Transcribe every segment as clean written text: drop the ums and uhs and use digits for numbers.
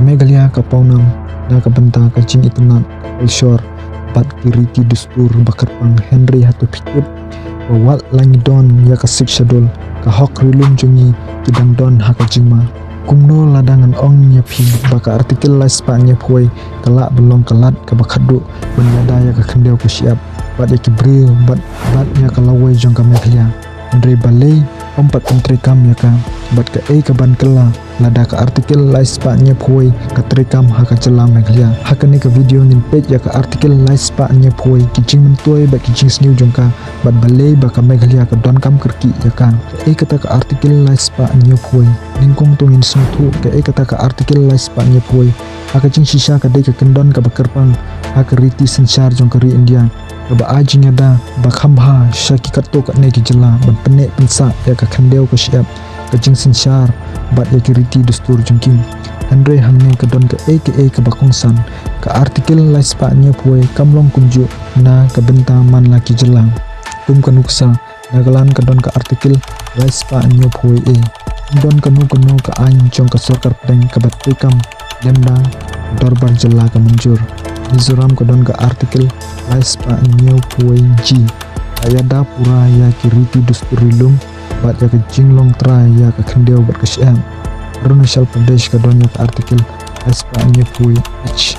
Meghalaya ka paunam na kabanta ka jing itnat Elshor bat kiriti dustur bakarpang Henry hatu pikip wat langidon ya ka sikshadul ka hok rilum jungi kidang don haka jingma kumno ladangan ong nya phi baka artikel la spanya phoi kala belong kalat ka bakhadu benyada ya ka khendeu ka siap bat ya kibril bat nya ka lawai jong ka Meghalaya Andre balai ompat menteri kam ya ka bat ka ka ban kala lada ka artikel la spanya phoi ka trekam haka jela Meghalaya haka ni ka video nin page ya ka artikel la spanya phoi kijing mentoi ba kijing sniu jong ka bat balai ba ka Meghalaya ka don kam kerki ya ka kata ka artikel la spanya phoi ningkong tungin smutu ka kata ka artikel la spanya phoi haka jing shisha ka dei ka kendon ka bakarpang haka riti sensar jong ka ri India ba ajinya da ba khambha shaki katto ka ne ki jela ban pene pensa ya ka khandeu ka siap ka jing sensar bat ya kiriti dustur jongki Andre hamne ka don ka ka bakongsan ka artikel la spanya phoi kamlong kunju na ka benta man laki jela tum ka nuksa nagalan ka don ka artikel la spanya phoi don ka nu ka an jong ka sarkar pedeng ka batikam demda dorbar jela ka munjur Mizoram ka don ka artikel la spanya phoi ji ayada pura ya kiriti dusturilum bat ya ka jinglong tra ya ka khendeu bat ka syam Arunachal Pradesh ka don ya ka artikel la spanya phoi h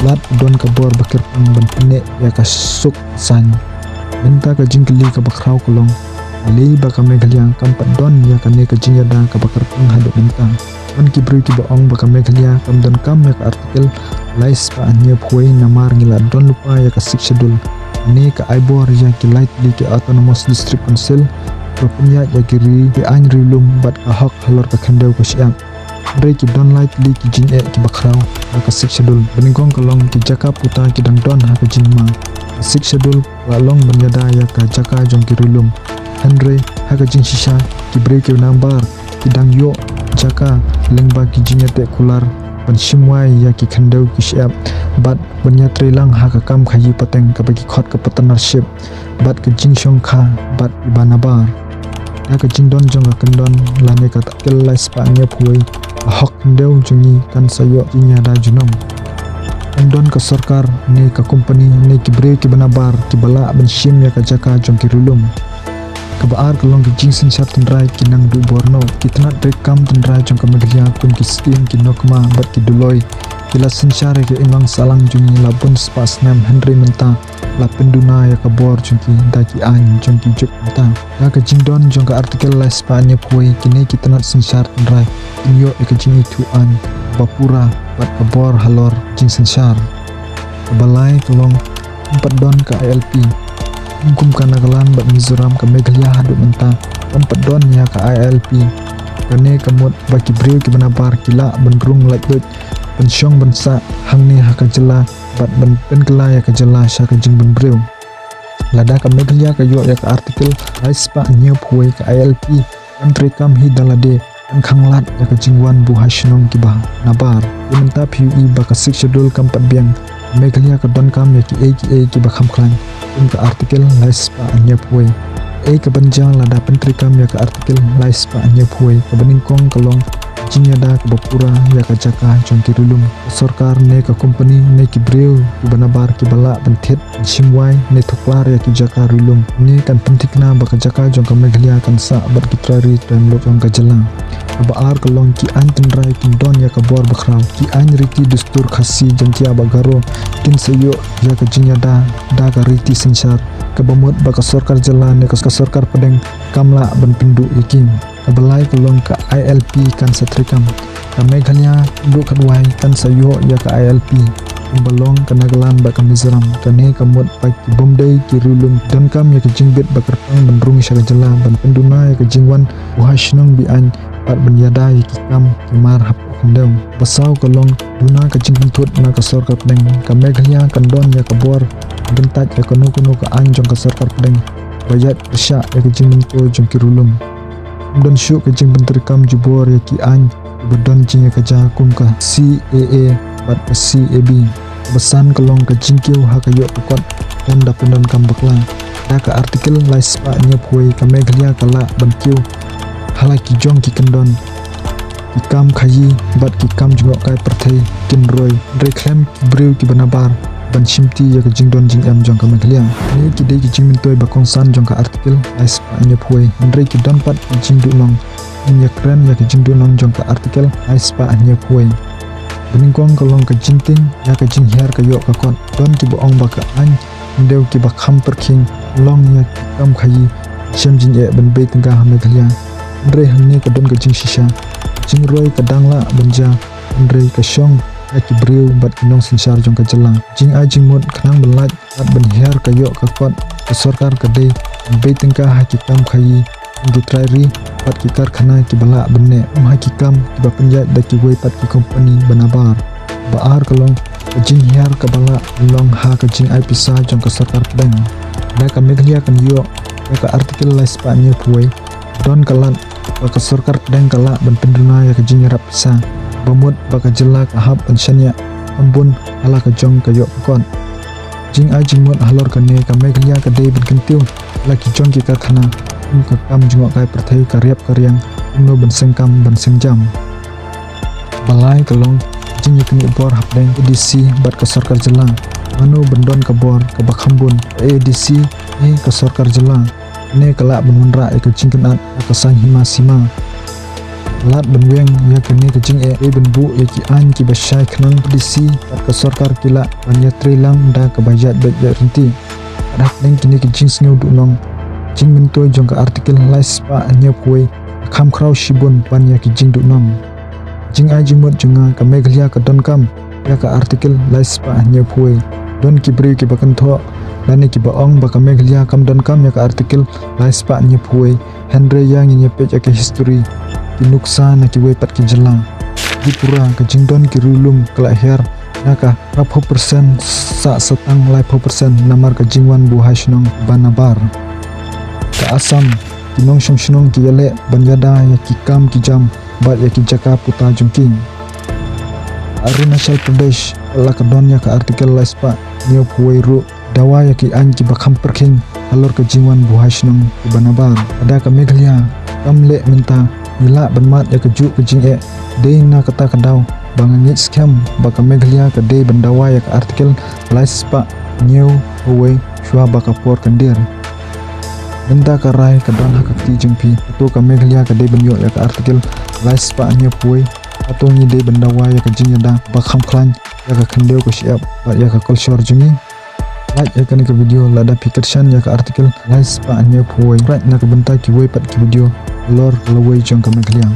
lat don ka bor bakir pang ban pene ya ka suk san benta ka jingkeli ka bakrau kolong ali ba ka Meghalaya kampat don ya ka ne ka jinyada ka bakar pang hadu benta on kibru ki baong ba ka Meghalaya kam don kam ya ka artikel la spanya phoi namar ngila don lupa ya ka sikshadul ne ka aibor ya ki lightly ki autonomous district council propunya ya kiri ki an rilum bat ka hak halor ka khendeu ka syam Andre ki don lightly ki jing ki bakrau ka sikshadul beningkong kolong ki jaka puta ki dang don ha ka jingma sikshadul lalong benyada ya ka jaka jong ki rilum Andre ha ka jing shisha ki break ki nambar ki dang yo jaka lengba ki jingya te kular ban shimwai ya ki khendeu ki syap bat benya trelang ha ka kam khayi pateng ka bagi khot ka partnership bat ka jing shong kha bat ibanabar ya ka jing don jong ka kendon lane ka takel la spanya phoi hok khendeu jungi kan sayo jinya da junom don ka sarkar ne ka company ne ki bre ki banabar ki bala ban shim ya ka jaka jong ki rulum kabar kelong ki jing sin shartin rai ki nang du borno kitna trek kam tin rai jong ka Meghalaya kun ki skin ki nokma bat ki duloi kila sin share ki imang salang jungi labun spas nam Henry menta la penduna ya ka bor jongki da ki an jong ki juk menta ya ka jing don jong ka artikel la spanya phoi kine kitna sin shartin rai inyo e ka jing itu an bapura bat ka bor halor jing sin shar balai kelong empat don ka ILP hukum ka nagalan bat Mizoram ka Meghalaya hadu menta tempat don ya ka ILP kane kamut baki breu ki benabar kila benrung laikut pensyong bensa hangni haka jela bat ben kela ya ka jela sya ka jing ben breu lada ka Meghalaya ka yo ya ka artikel la spanya phoi ka ILP antri kam hi dalade an khanglat ya ka jingwan bu hashnong ki ba nabar menta phui ba ka sikshadul kampat biang Meghalaya ka don kam ya ki ba khamklan ka artikel la spanya phoi ka banjang lada pentri kam ya ka artikel la spanya phoi ka beningkong kalong jinya da ka bapura ya ka jaka jong ki rulum sarkar ne ka company ne ki breu ki banabar ki bala banthet shimwai ne thuklar ya ki jaka rulum ne kan pentikna ba ka jaka jong ka Meghalaya kan sa bat ki trari time lo jong ka jela ba ar kalong ki antin rai kin don ya ka bor bakrau ki an riti dustur khasi jantia bagaro kin sayo ya ka jinya da ka riti sensar ka bamut ba ka sarkar jela ne ka sarkar pedeng kamla ban pindu yakin balai kelong ka ILP kan satrikam ka Meghalaya du kadwai kan sayo ya ka ILP balong ka nagalan ba ka Mizoram kane kamut pa ki bomdai ki rulum dan kam ya ka jingbet bakar pang benrung sya ka jela ban penduna ya ka jingwan uhashnong bi an pat benyada ya ki kam kimar hap kendau basau kelong duna ka jingbentut na ka sarkar pedeng ka Meghalaya kan don ya ka bor bentat ya ka nuku ka anjong ka sarkar pedeng bayat sya ya ka jingbentu jong ki rulum don syuk ke jing bentar kam jubor ya ki an bedon jing ya ka jakum ka CAA bat ka CAB besan kelong ka jingkiu ha ka yo kot dan dapendon kam bakla da ka artikel la spanya phoi ka Meghalaya kala ban kiu halaki jong ki kendon ki kam khayi bat ki kam jingok kai perthei kin roi reklem ki breu ki banabar ban chimti ya ka jingdon jing am jong ka meglia ni ki de ki jingmin toy ba kongsan jong ka artikel ais pa nya phuai andre ki don pat jingdu nong nya kren ya ka jingdu nong jong ka artikel ais pa nya phuai bening kong kolong ka jinting ya ka jing her ka yo ka kon don ki boong ba ka an ndeu ki ba kham perking long ya ki kam khayi chem jing e ban be tengah meglia andre hanne ka don ka jing shisha jing roi ka dangla banja andre ka shong aki breu bat kinong sinsar jong ka jela jing a jing mot khnang belat at ban her ka yo ka kot ka sarkar ka de be tengka haki kam khayi ngi trairi pat ki karkhana ki bala benne haki kam ki ba penjat da ki wei pat ki company banabar ba ar kalong ka jing her ka bala long ha ka jing ai pisa jong ka sarkar pedang da ka meglia kan yo ka artikel lais pa nya puai don kalan ba ka sarkar pedang kala ban penduna ya ka jing rap pisa bamut baka jela ka hab anshanya ambun ala ka jong ka yo kon jing a jing mot halor ka ne ka meglia ka de bin kentiu la ki jong ki karkhana ka kam jingok kai perthei ka riap ka riang no ban sengkam ban sengjam balai kalong jing yakni bor hapdeng edc bat ka sarkar jela mano bendon ka bor ka bakhambun edc e ka sarkar jela ne kala benunra e ka jingkenat ka sang hima sima lat benweng ya kene ke jing e benbu ya ki an ki basai khnang disi pat ka sarkar kila banya trilang da ka bajat bajat renti dak neng kini ke jing sneu du nong jing mentoi jong ka artikel lais pa anya pui kham khrau shibun pan ya ki jing du nong jing a jing mot junga ka meglia ka don kam ya ka artikel lais pa anya pui don ki bri ki bakan tho lani ki baong ba ka meglia kam don kam ya ka artikel lais pa anya pui henry yang nya pe ya ka history nuksa na ki wei pat ki jela di pura ka jingdon ki rulum kelaher naka 40% sa setang lai 40% namar ka jingwan bu hashnong banabar ka asam kinong shong ki yale banjada ya ki kam ki jam bat ya ki jaka puta jungking Arunachal Pradesh la ka don ya ka artikel laispa nyo puai ru dawa ya ki an ki bakham perking alor ka jingwan bu hashnong banabar ada ka meglia kamle minta nila benmat ya kejuk ke jing e de na kata kadau bangangit scam baka meglia ke de bendawa ya ke artikel laispa new away shwa baka por kandir benda karai ke don hakati jengpi atau ke meglia ke de benyo ya ke artikel laispa new puai atau ni de bendawa ya ke jing da bakham klan ya ke kendeu ke siap ya ke culture jungi like ya ke video lada pikirsan ya ke artikel laispa new puai right na ke benta ki wei pat ki video lor lawai jong ka meglia